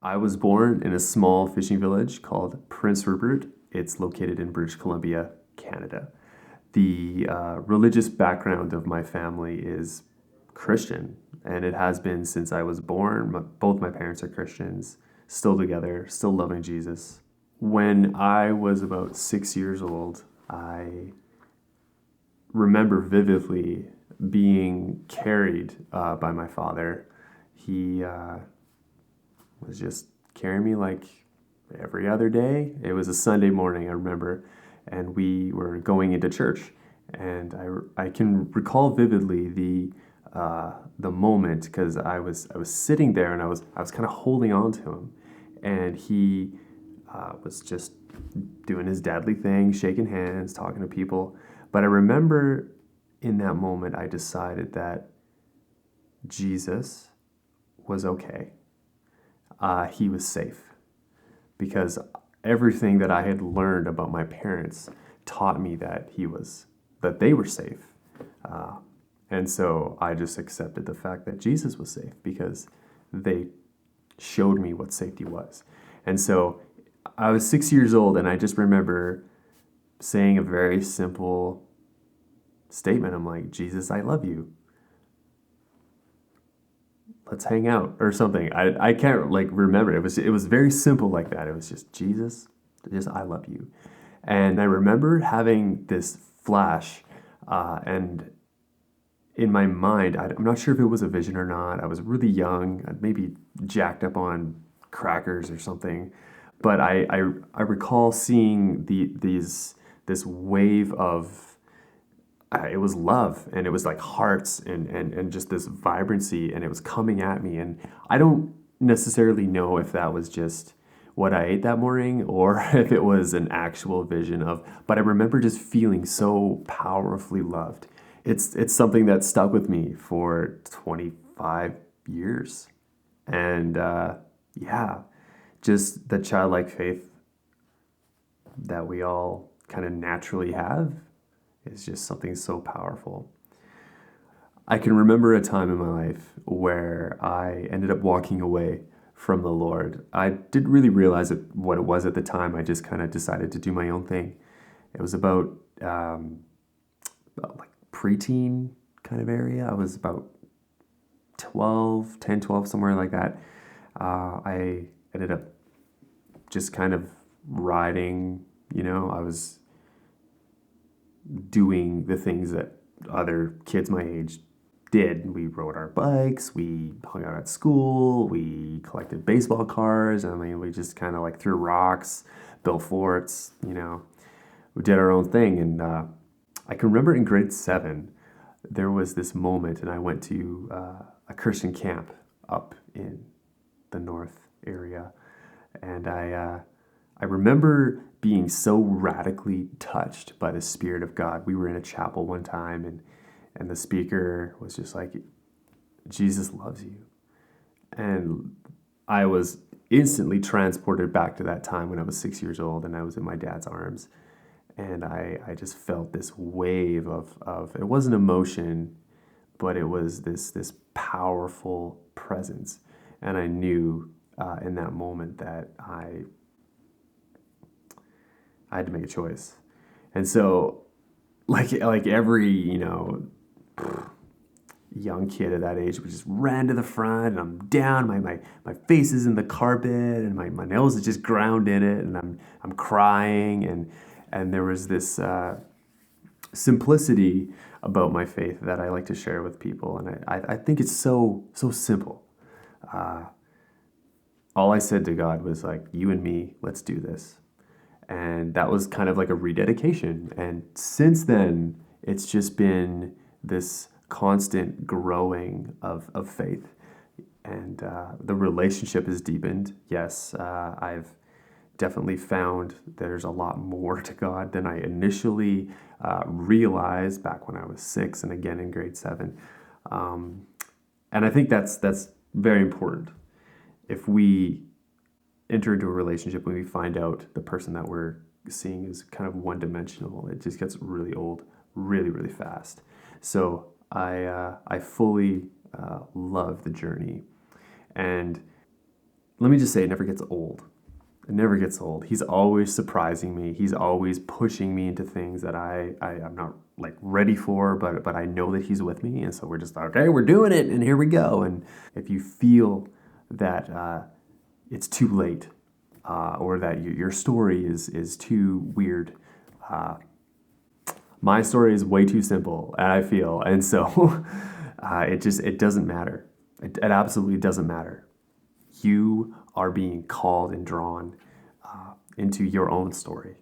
I was born in a small fishing village called Prince Rupert. It's located in British Columbia, Canada. The religious background of my family is Christian, and it has been since I was born. Both my parents are Christians, still together, still loving Jesus. When I was about 6 years old, I remember vividly being carried by my father. He was just carrying me like every other day. It was a Sunday morning, I remember, and we were going into church. And I can recall vividly the moment because I was sitting there and I was kind of holding on to him, and he was just doing his dadly thing, shaking hands, talking to people. But I remember in that moment I decided that Jesus was okay. He was safe because everything that I had learned about my parents taught me that they were safe. Uh, and so I just accepted the fact that Jesus was safe because they showed me what safety was. And so I was 6 years old, and I just remember saying a very simple statement. I'm like, Jesus, I love you. Let's hang out or something. I can't like remember. It was very simple like that. It was just Jesus, just I love you. And I remember having this flash, and in my mind, I'm not sure if it was a vision or not. I was really young, maybe jacked up on crackers or something, but I recall seeing this wave of it was love, and it was like hearts and just this vibrancy, and it was coming at me, and I don't necessarily know if that was just what I ate that morning or if it was an actual vision of, but I remember just feeling so powerfully loved. It's something that stuck with me for 25 years. And yeah, just the childlike faith that we all kind of naturally have is just something so powerful. I can remember a time in my life where I ended up walking away from the Lord. I didn't really realize what it was at the time. I just kind of decided to do my own thing. It was um, about like preteen kind of area. I was about 12, 10, 12, somewhere like that. I ended up just kind of riding, I was doing the things that other kids my age did. We rode our bikes, we hung out at school, we collected baseball cards. I mean, we just kind of like threw rocks, built forts. We did our own thing. And I can remember in grade seven, there was this moment, and I went to a Christian camp up in the north area, and I remember being so radically touched by the Spirit of God. We were in a chapel one time, and the speaker was just like, Jesus loves you. And I was instantly transported back to that time when I was 6 years old and I was in my dad's arms. And I just felt this wave of it wasn't emotion, but it was this powerful presence. And I knew in that moment that I had to make a choice. And so, like every young kid at that age, we just ran to the front, and I'm down. My face is in the carpet, and my nose is just ground in it, and I'm crying, and there was this simplicity about my faith that I like to share with people, and I think it's so simple. Uh, all I said to God was like, "You and me, let's do this." And that was kind of like a rededication. And since then, it's just been this constant growing of faith. And the relationship has deepened. Yes, I've definitely found there's a lot more to God than I initially realized back when I was six and again in grade seven. Um, and I think that's very important. If we enter into a relationship when we find out the person that we're seeing is kind of one dimensional, it just gets really old really, really fast. So I fully love the journey. And let me just say, it never gets old. It never gets old. He's always surprising me. He's always pushing me into things that I'm not like ready for, but I know that he's with me. And so we're just like, okay, we're doing it, and here we go. And if you feel that it's too late, or that your story is too weird, my story is way too simple, I feel. And so it doesn't matter. It absolutely doesn't matter. You are being called and drawn into your own story.